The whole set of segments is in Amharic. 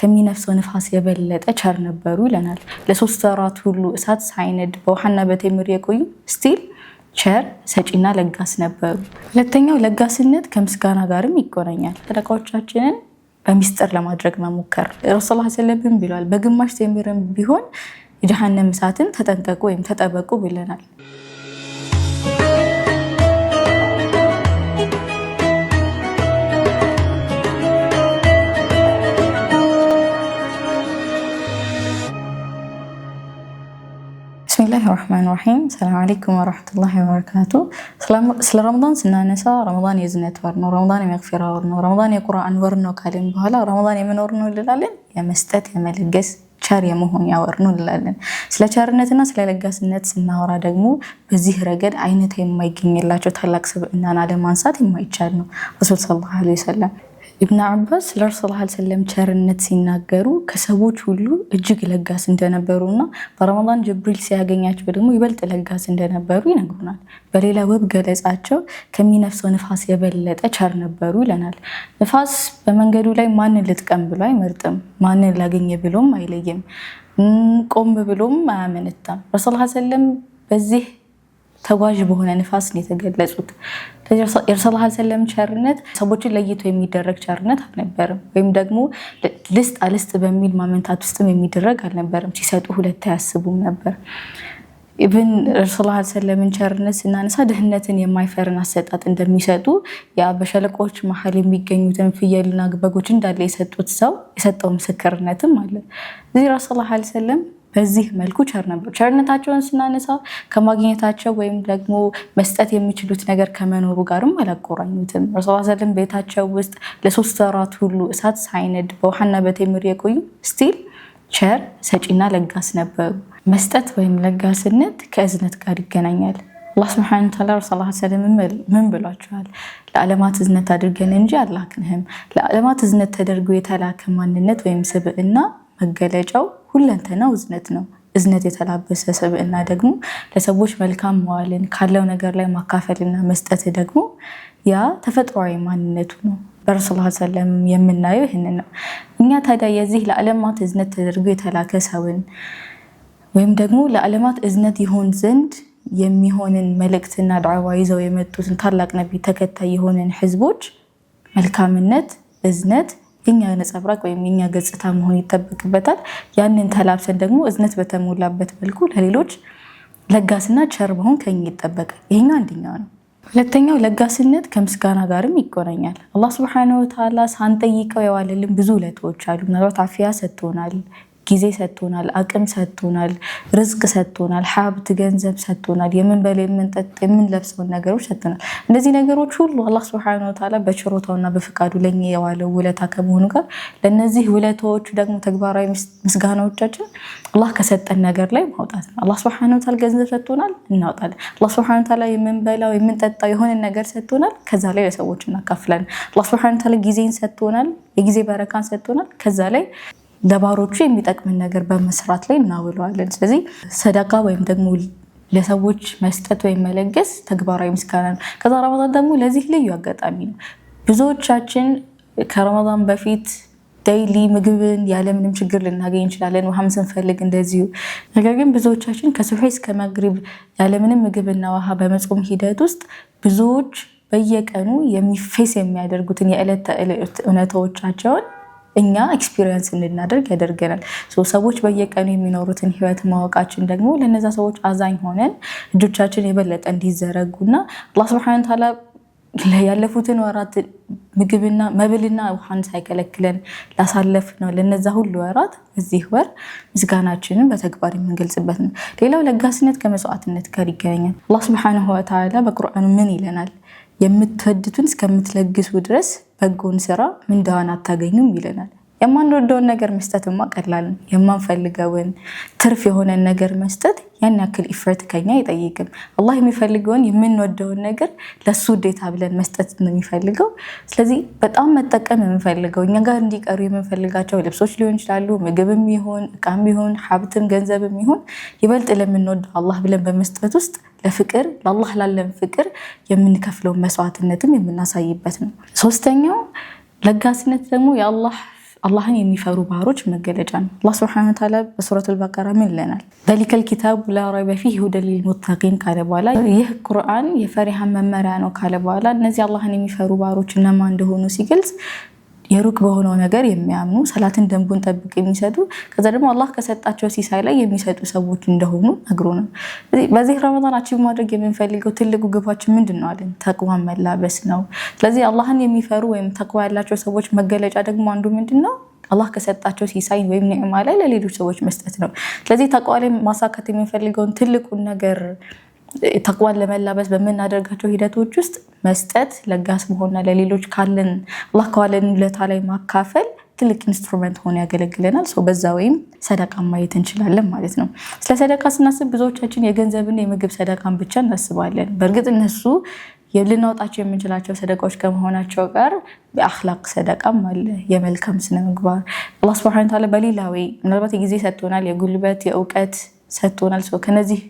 ከሚነፍሰው ንፋስ የበለጠ ቸር ነበሩ ይለናል። ለሶስት ወራት ሁሉ እሳት ሳይነድ በውሃና በቴምር የቆዩ ስቲል ቸር ሰጪና ለጋስ ነበሩ። ሁለተኛው ለጋስነት ከምስጋና ጋርም ይቆራኛል። ሰደቃዎቻችንን በሚስጥር ለማድረግ መሞከር። ረሱላህ ሰለላሁ ዐለይሂ ወሰለም ብለዋል፣ በግማሽ ቴምርም ቢሆን የጀሃነም እሳትን ተጠንቀቁ ወይም ተጠበቁ ብለናል። ብስሚላሂ ራህማን ራሂም። ሰላም አለይኩም ወራህመቱላሂ ወበረካቱ። ስለ ረመዳን ስናነሳ ረመዳን የዝነት ወር ነው፣ ረመዳን የመግፊራ ወር ነው፣ ረመዳን የቁርአን ወር ነው ካልን በኋላ ረመዳን የምን ወር ነው እንላለን? የመስጠት የመለገስ ቸር የመሆን ወር ነው እንላለን። ስለ ቸርነትና ስለ ለጋስነት ስናወራ ደግሞ በዚህ ረገድ አይነት የማይገኝላቸው ታላቅ ስብዕናን አለማንሳት የማይቻል ነው። ረሱል ሰለላሁ ዐለይሂ ወሰለም ኢብኑ አባስ ስለ ረሱል ሰለላሁ ዐለይሂ ወሰለም ቸርነት ሲናገሩ ከሰዎች ሁሉ እጅግ ለጋስ እንደነበሩና በረመዳን ጅብሪል ሲያገኛቸው ደግሞ ይበልጥ ለጋስ እንደነበሩ ይነግሩናል። በሌላ ውብ ገለጻቸው ከሚነፍሰው ንፋስ የበለጠ ቸር ነበሩ ይለናል። ንፋስ በመንገዱ ላይ ማንን ልጥቀም ብሎ አይመርጥም፣ ማንን ላገኘ ብሎም አይለይም፣ ቆም ብሎም አያመነታም። ረሱል ሰለላሁ ዐለይሂ ወሰለም በዚህ ተጓዥ በሆነ ንፋስ ነው የተገለጹት። የረሱል ሰለላሁ ዐለይሂ ወሰለም ቸርነት ሰዎችን ለይቶ የሚደረግ ቸርነት አልነበረም፣ ወይም ደግሞ ልስጥ አልስጥ በሚል ማመንታት ውስጥም የሚደረግ አልነበረም። ሲሰጡ ሁለት አያስቡም ነበር። ኢብን ረሱል ሰለላሁ ዐለይሂ ወሰለም ቸርነት ስናነሳ ድህነትን የማይፈርን አሰጣጥ እንደሚሰጡ ያ በሸለቆች መሀል የሚገኙትን ፍየልና በጎች እንዳለ የሰጡት ሰው የሰጠው ምስክርነትም አለ። እዚህ ረሱል ሰለላሁ ዐለይሂ ወሰለም በዚህ መልኩ ቸር ነበሩ። ቸርነታቸውን ስናነሳ ከማግኘታቸው ወይም ደግሞ መስጠት የሚችሉት ነገር ከመኖሩ ጋርም አላቆራኙትም። ረሱል ሰለላሁ ዐለይሂ ወሰለም ቤታቸው ውስጥ ለሶስት ወራት ሁሉ እሳት ሳይነድ በውሃና በቴምር የቆዩ ስቲል ቸር ሰጪና ለጋስ ነበሩ። መስጠት ወይም ለጋስነት ከእዝነት ጋር ይገናኛል። አላህ ሱብሓነሁ ወተዓላ ረሱል ሰለላሁ ዐለይሂ ወሰለም ምን ብሏቸዋል? ለዓለማት እዝነት አድርገን እንጂ አላክንህም። ለዓለማት እዝነት ተደርጎ የተላከ ማንነት ወይም ስብዕና መገለጫው ሁለንተናው እዝነት ነው። እዝነት የተላበሰ ስብዕና ደግሞ ለሰዎች መልካም መዋልን ካለው ነገር ላይ ማካፈልና መስጠት ደግሞ ያ ተፈጥሯዊ ማንነቱ ነው። በረሱል ሰለላሁ ዐለይሂ ወሰለም የምናየው ይህንን ነው። እኛ ታዲያ የዚህ ለዓለማት እዝነት ተደርጎ የተላከ ሰውን ወይም ደግሞ ለዓለማት እዝነት ይሆን ዘንድ የሚሆንን መልእክትና ዳዕዋ ይዘው የመጡትን ታላቅ ነቢይ ተከታይ የሆንን ህዝቦች መልካምነት፣ እዝነት የኛ ነጸብራቅ ወይም የኛ ገጽታ መሆን ይጠበቅበታል። ያንን ተላብሰን ደግሞ እዝነት በተሞላበት መልኩ ለሌሎች ለጋስና ቸር መሆን ከኛ ይጠበቃል። ይሄኛው አንደኛው ነው። ሁለተኛው ለጋስነት ከምስጋና ጋርም ይቆራኛል። አላህ ሱብሓነሁ ወተዓላ ሳንጠይቀው የዋለልን ብዙ ውለታዎች አሉ። ምናልባት አፍያ ሰጥቶናል፣ ጊዜ ሰጥቶናል፣ አቅም ሰጥቶናል፣ ርዝቅ ሰጥቶናል፣ ሀብት ገንዘብ ሰጥቶናል፣ የምንበላ የምንጠጣ የምንለብሰውን ነገሮች ሰጥቶናል። እነዚህ ነገሮች ሁሉ አላህ ሱብሓነሁ ወተዓላ በችሮታውና በፍቃዱ ለኛ የዋለው ውለታ ከመሆኑ ጋር ለነዚህ ውለታዎቹ ደግሞ ተግባራዊ ምስጋናዎቻችን አላህ ከሰጠን ነገር ላይ ማውጣት ነው። አላህ ሱብሓነሁ ወተዓላ ገንዘብ ሰጥቶናል፣ እናውጣለን። አላህ ሱብሓነሁ ወተዓላ የምንበላው የምንጠጣው የሆነ ነገር ሰጥቶናል፣ ከዛ ላይ ለሰዎች እናካፍላለን። አላህ ሱብሓነሁ ወተዓላ ጊዜን ሰጥቶናል፣ የጊዜ በረካን ሰጥቶናል፣ ከዛ ላይ ለባሮቹ የሚጠቅምን ነገር በመስራት ላይ እናውለዋለን። ስለዚህ ሰደቃ ወይም ደግሞ ለሰዎች መስጠት ወይም መለገስ ተግባራዊ ምስጋና ነው። ከዛ ረመዳን ደግሞ ለዚህ ልዩ አጋጣሚ ነው። ብዙዎቻችን ከረመዳን በፊት ዴይሊ ምግብን ያለምንም ችግር ልናገኝ እንችላለን፣ ውሃም ስንፈልግ እንደዚሁ። ነገር ግን ብዙዎቻችን ከሱብሒ እስከ መግሪብ ያለምንም ምግብና ውሃ በመጾም ሂደት ውስጥ ብዙዎች በየቀኑ ፌስ የሚያደርጉትን የዕለት ተዕለት እውነታዎቻቸውን እኛ ኤክስፒሪየንስ እንድናደርግ ያደርገናል። ሰዎች በየቀኑ የሚኖሩትን ህይወት ማወቃችን ደግሞ ለነዛ ሰዎች አዛኝ ሆነን እጆቻችን የበለጠ እንዲዘረጉና አላህ ሱብሓነሁ ወተዓላ ያለፉትን ወራት ምግብና መብልና ውሃን ሳይከለክለን ላሳለፍ ነው ለነዛ ሁሉ ወራት በዚህ ወር ምስጋናችንን በተግባር የምንገልጽበት ነው። ሌላው ለጋስነት ከመስዋዕትነት ጋር ይገናኛል። አላህ ሱብሓነሁ ወተዓላ በቁርአኑ ምን ይለናል? የምትወዱትን እስከምትለግሱ ድረስ በጎን ስራ ምንዳዋን አታገኙም ይለናል። የማንወደውን ነገር መስጠትማ ቀላል ነው። የማንፈልገውን ትርፍ የሆነን ነገር መስጠት ያን ያክል ኢፈርት ከኛ አይጠይቅም። አላህ የሚፈልገውን የምንወደውን ነገር ለሱ ውዴታ ብለን መስጠት ነው የሚፈልገው። ስለዚህ በጣም መጠቀም የምንፈልገው እኛ ጋር እንዲቀሩ የምንፈልጋቸው ልብሶች ሊሆን ይችላሉ፣ ምግብም ይሁን እቃም ይሁን ሀብትም ገንዘብም ይሁን ይበልጥ ለምንወደው አላህ ብለን በመስጠት ውስጥ ለፍቅር ለአላህ ላለን ፍቅር የምንከፍለው መስዋዕትነትም የምናሳይበት ነው። ሶስተኛው ለጋስነት ደግሞ የአላህ አላህን የሚፈሩ ባህሮች መገለጫ ነው። አላህ ሱብሓነሁ ወተዓላ በሱረቱል በቀራ ምን ይለናል? ዘሊከል ኪታቡ ላ ረይበ ፊህ ሁደን ሊልሙተቂን ካለ በኋላ ይህ ቁርአን የፈሪሃን መመሪያ ነው ካለ በኋላ እነዚህ አላህን የሚፈሩ ባህሮች እነማን እንደሆኑ ሲገልጽ የሩቅ በሆነው ነገር የሚያምኑ ሰላትን ደንቡን ጠብቅ የሚሰጡ ከዛ ደግሞ አላህ ከሰጣቸው ሲሳይ ላይ የሚሰጡ ሰዎች እንደሆኑ ነግሮናል። በዚህ ረመዳን አቺቭ ማድረግ የምንፈልገው ትልቁ ግባችን ምንድነው አለን? ተቅዋን መላበስ ነው። ስለዚህ አላህን የሚፈሩ ወይም ተቅዋ ያላቸው ሰዎች መገለጫ ደግሞ አንዱ ምንድነው? አላህ ከሰጣቸው ሲሳይ ወይም ኒዕማ ላይ ለሌሎች ሰዎች መስጠት ነው። ስለዚህ ተቅዋ ላይ ማሳካት የምንፈልገውን ትልቁን ነገር ተቅዋን ለመላበስ በምናደርጋቸው ሂደቶች ውስጥ መስጠት፣ ለጋስ መሆንና ለሌሎች ካለን አላህ ከዋለን ውለታ ላይ ማካፈል ትልቅ ኢንስትሩመንት ሆኖ ያገለግለናል። በዛ ወይም ሰደቃ ማየት እንችላለን ማለት ነው። ስለ ሰደቃ ስናስብ ብዙዎቻችን የገንዘብና የምግብ ሰደቃን ብቻ እናስባለን። በእርግጥ እነሱ ልናወጣቸው የምንችላቸው ሰደቃዎች ከመሆናቸው ጋር በአኽላቅ ሰደቃም አለ፣ የመልካም ስነ ምግባር አላህ ሱብሓነሁ ወተዓላ በሌላ ወይ ምናልባት የጊዜ ሰጥቶናል፣ የጉልበት የእውቀት ሰጥቶናል። ከነዚህ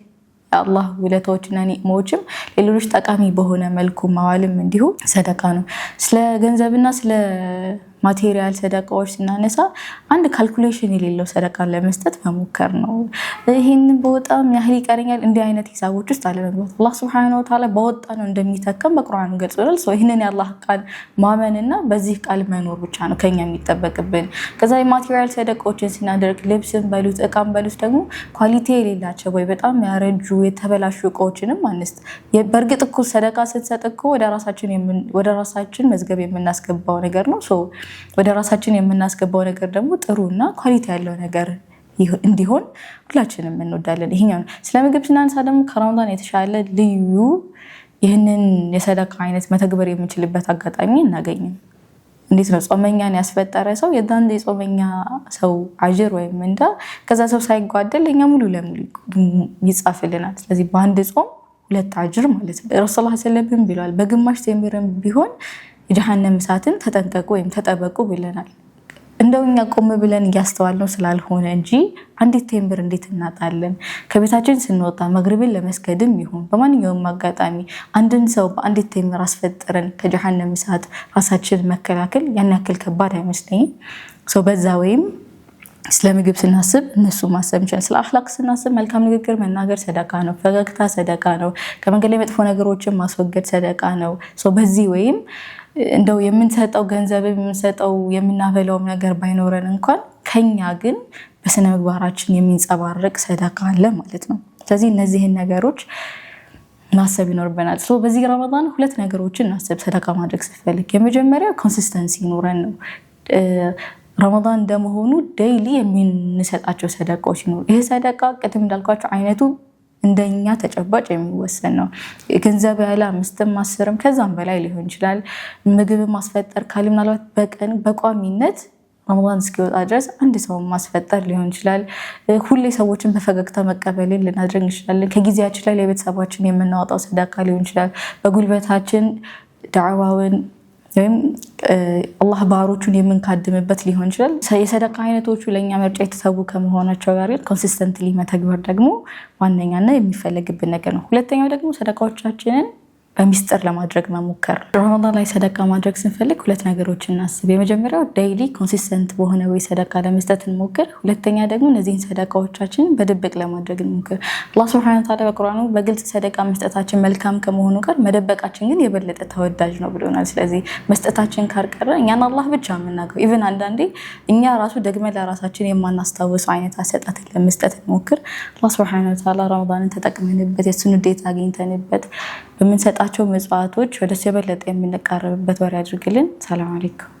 አላህ ውለታዎችና ኒዕማዎችም ለሌሎች ጠቃሚ በሆነ መልኩ ማዋልም እንዲሁ ሰደቃ ነው። ስለ ገንዘብና ስለ ማቴሪያል ሰደቃዎች ስናነሳ አንድ ካልኩሌሽን የሌለው ሰደቃን ለመስጠት መሞከር ነው። ይህንን በወጣም ያህል ይቀረኛል እንዲህ አይነት ሂሳቦች ውስጥ አለመግባት አላህ ሱብሓነሁ ወተዓላ በወጣ ነው እንደሚተከም በቁርአኑ ገልጾናል። ይህንን የአላህ ቃል ማመንና በዚህ ቃል መኖር ብቻ ነው ከኛ የሚጠበቅብን። ከዛ የማቴሪያል ሰደቃዎችን ስናደርግ ልብስን በሉት እቃም በሉት ደግሞ ኳሊቲ የሌላቸው ወይ በጣም ያረጁ የተበላሹ እቃዎችንም አንስት። በእርግጥ እኮ ሰደቃ ስትሰጥ እኮ ወደ ራሳችን መዝገብ የምናስገባው ነገር ነው። ወደ ራሳችን የምናስገባው ነገር ደግሞ ጥሩና ኳሊቲ ያለው ነገር እንዲሆን ሁላችንም እንወዳለን። ይሄኛው ነው። ስለ ምግብ ስናነሳ ደግሞ ከረመዳን የተሻለ ልዩ ይህንን የሰደቃ አይነት መተግበር የምንችልበት አጋጣሚ እናገኝም። እንዴት ነው? ጾመኛን ያስፈጠረ ሰው የዛን የጾመኛ ሰው አጅር ወይም ምንዳ ከዛ ሰው ሳይጓደል ለኛ ሙሉ ለሙሉ ይጻፍልናል። ስለዚህ በአንድ ጾም 2 አጅር ማለት ነው። ረሱላህ ሰለላሁ ዐለይሂ ወሰለም ብለዋል፣ በግማሽ ቴምርም ቢሆን የጀሃነም እሳትን ተጠንቀቁ ወይም ተጠበቁ ብለናል። እንደው እኛ ቆም ብለን እያስተዋልነው ስላልሆነ እንጂ አንዲት ቴምር እንዴት እናጣለን? ከቤታችን ስንወጣ መግሪብን ለመስገድም ይሁን በማንኛውም አጋጣሚ አንድን ሰው በአንዲት ቴምር አስፈጥረን ከጀሃነም እሳት ራሳችን መከላከል ያን ያክል ከባድ አይመስለኝም። በዛ ወይም ስለ ምግብ ስናስብ እነሱ ማሰብ እንችላለን። ስለ አኽላቅ ስናስብ መልካም ንግግር መናገር ሰደቃ ነው። ፈገግታ ሰደቃ ነው። ከመንገድ ላይ መጥፎ ነገሮችን ማስወገድ ሰደቃ ነው። በዚህ ወይም እንደው የምንሰጠው ገንዘብ የምንሰጠው የምናበላውም ነገር ባይኖረን እንኳን ከኛ ግን በስነ ምግባራችን የሚንጸባረቅ ሰደቃ አለ ማለት ነው። ስለዚህ እነዚህን ነገሮች ማሰብ ይኖርብናል። በዚህ ረመዳን 2 ነገሮችን እናስብ ሰደቃ ማድረግ ስንፈልግ። የመጀመሪያው ኮንሲስተንሲ ይኖረን ነው። ረመዳን እንደመሆኑ ዴይሊ የምንሰጣቸው ሰደቃዎች ይኖሩ። ይህ ሰደቃ ቅድም እንዳልኳቸው አይነቱ እንደኛ ተጨባጭ የሚወሰን ነው። ገንዘብ ያለ 5ም 10ም ከዛም በላይ ሊሆን ይችላል። ምግብ ማስፈጠር ካለ ምናልባት በቀን በቋሚነት ረመዳን እስኪወጣ ድረስ አንድ ሰው ማስፈጠር ሊሆን ይችላል። ሁሌ ሰዎችን በፈገግታ መቀበልን ልናደርግ እንችላለን። ከጊዜያችን ላይ ለቤተሰባችን የምናወጣው ሰደቃ ሊሆን ይችላል። በጉልበታችን ዳዕዋውን ወይም አላህ ባህሮቹን የምንካድምበት ሊሆን ይችላል። የሰደቃ አይነቶቹ ለኛ ምርጫ የተሰቡ ከመሆናቸው ጋር ኮንሲስተንትሊ መተግበር ደግሞ ዋነኛና የሚፈለግብን ነገር ነው። ሁለተኛው ደግሞ ሰደቃዎቻችንን በሚስጥር ለማድረግ መሞከር። ረመዳን ላይ ሰደቃ ማድረግ ስንፈልግ 2 ነገሮችን እናስብ። የመጀመሪያው ዴይሊ ኮንሲስተንት በሆነ ወይ ሰደቃ ለመስጠት እንሞክር። ሁለተኛ ደግሞ እነዚህን ሰደቃዎቻችንን በድብቅ ለማድረግ እንሞክር። አላህ ሱብሓነሁ ወተዓላ በቁርአኑ በግልጽ ሰደቃ መስጠታችን መልካም ከመሆኑ ጋር መደበቃችን ግን የበለጠ ተወዳጅ ነው ብሎናል። ስለዚህ መስጠታችን ካልቀረ እኛን አላህ ብቻ የምናውቀው ኢቭን አንዳንዴ እኛ ራሱ ደግመን ለራሳችን የማናስታውሰው አይነት አሰጣጥ ለመስጠት እንሞክር። አላህ ሱብሓነሁ ወተዓላ ረመዳንን ተጠቅመንበት የሱን ውዴታ አግኝተንበት በምንሰጣቸው መጽዋዕቶች ወደ የበለጠ የምንቃረብበት ወር ያድርግልን። ሰላም አለይኩም።